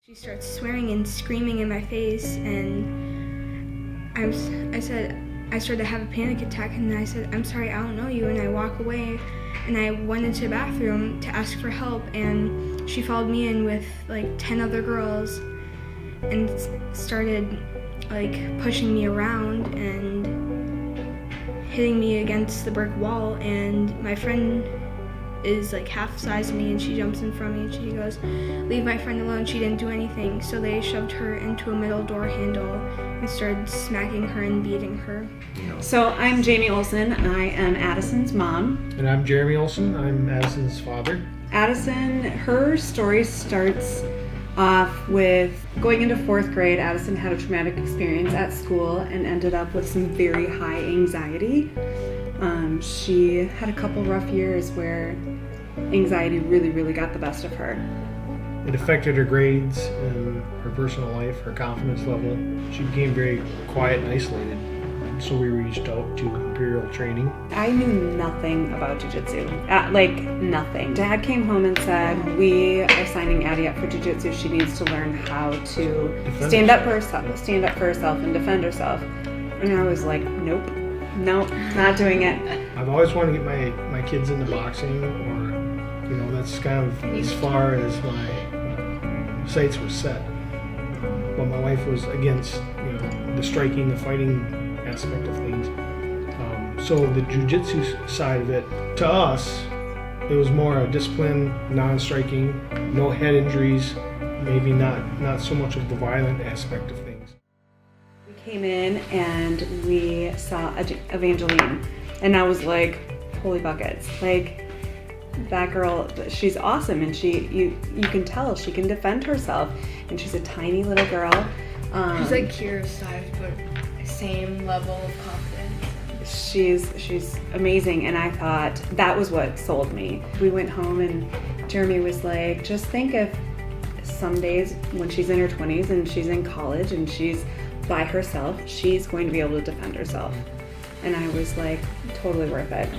She starts swearing and screaming in my face, and I started to have a panic attack, and I said, "I'm sorry, I don't know you," and I walk away, and I went into the bathroom to ask for help, and she followed me in with like 10 other girls and started like pushing me around and hitting me against the brick wall, and my friend is like half the size of me, and she jumps in front of me and she goes, "Leave my friend alone, she didn't do anything." So they shoved her into a middle door handle and started smacking her and beating her. So I'm Jamie Olson. I am Addison's mom. And I'm Jeremy Olson. I'm Addison's father. Addison, her story starts off with going into 4th grade. Addison had a traumatic experience at school and ended up with some very high anxiety. She had a couple rough years where anxiety really got the best of her. It affected her grades and her personal life, her confidence level. She became very quiet and isolated. So we reached out to Imperial training. I knew nothing about jiu-jitsu, like nothing. Dad came home and said, "We are signing Addie up for jiu-jitsu. She needs to learn how to stand up for herself and defend herself." And I was like, nope, not doing it. I've always wanted to get my kids into boxing, or that's kind of as far as my sights were set. But my wife was against the striking, the fighting aspect of things. So the jiu-jitsu side of it, to us, it was more a discipline, non-striking, no head injuries, maybe not so much of the violent aspect of things. We came in and we saw Evangeline, and I was like, holy buckets, like that girl, she's awesome, and you can tell she can defend herself, and she's a tiny little girl. She's like Kira's size, but same level of confidence. She's amazing, and I thought that was what sold me. We went home and Jeremy was like, just think if some days when she's in her 20s and she's in college and she's by herself, she's going to be able to defend herself. And I was like, totally worth it.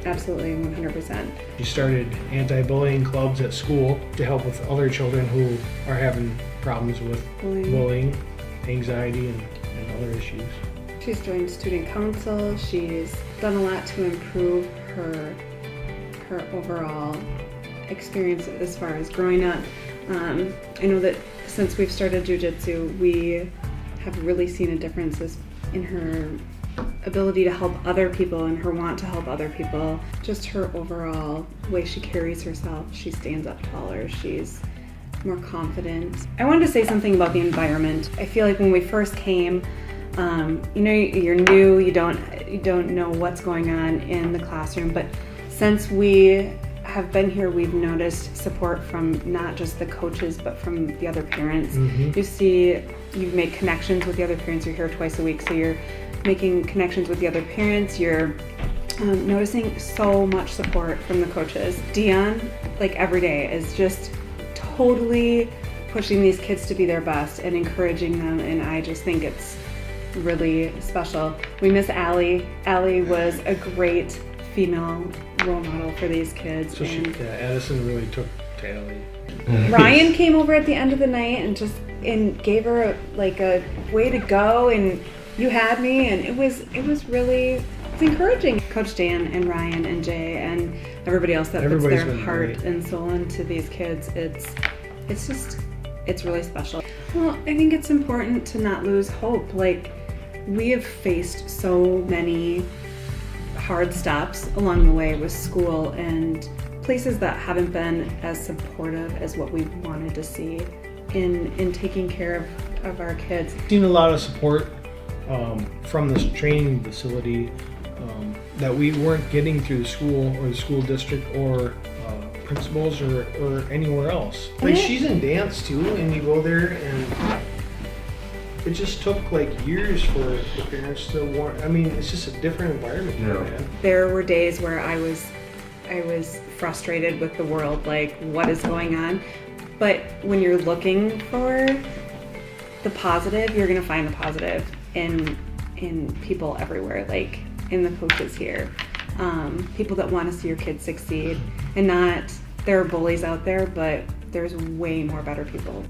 Absolutely, 100%. She started anti-bullying clubs at school to help with other children who are having problems with bullying, anxiety, and other issues. She's joined student council. She's done a lot to improve her overall experience as far as growing up. I know that since we've started jiu-jitsu, we have really seen a difference in her ability to help other people and her want to help other people. Just her overall way she carries herself. She stands up taller. She's more confident. I wanted to say something about the environment. I feel like when we first came, you're new, you don't know what's going on in the classroom, but since we have been here, we've noticed support from not just the coaches, but from the other parents. Mm-hmm. You've made connections with the other parents. You're here twice a week, so you're making connections with the other parents. You're noticing so much support from the coaches. Dion, like every day, is just totally pushing these kids to be their best and encouraging them, and I just think it's really special. We miss Allie. Allie was a great female role model for these kids. So Addison really took to Allie. Ryan came over at the end of the night and gave her a way to go, and you had me, and it was encouraging. Coach Dan and Ryan and Jay and everybody else that puts their heart and soul into these kids, it's really special. Well, I think it's important to not lose hope. Like, we have faced so many hard stops along the way with school and places that haven't been as supportive as what we wanted to see in taking care of our kids. Seen a lot of support from this training facility that we weren't getting through the school or the school district or principals or anywhere else. Like, she's in dance too, and you go there and it just took years for the parents to want. I mean, it's just a different environment here, man. There were days where I was frustrated with the world, like, what is going on? But when you're looking for the positive, you're gonna find the positive in people everywhere, like in the coaches here. People that want to see your kids succeed, and not, there are bullies out there, but there's way more better people.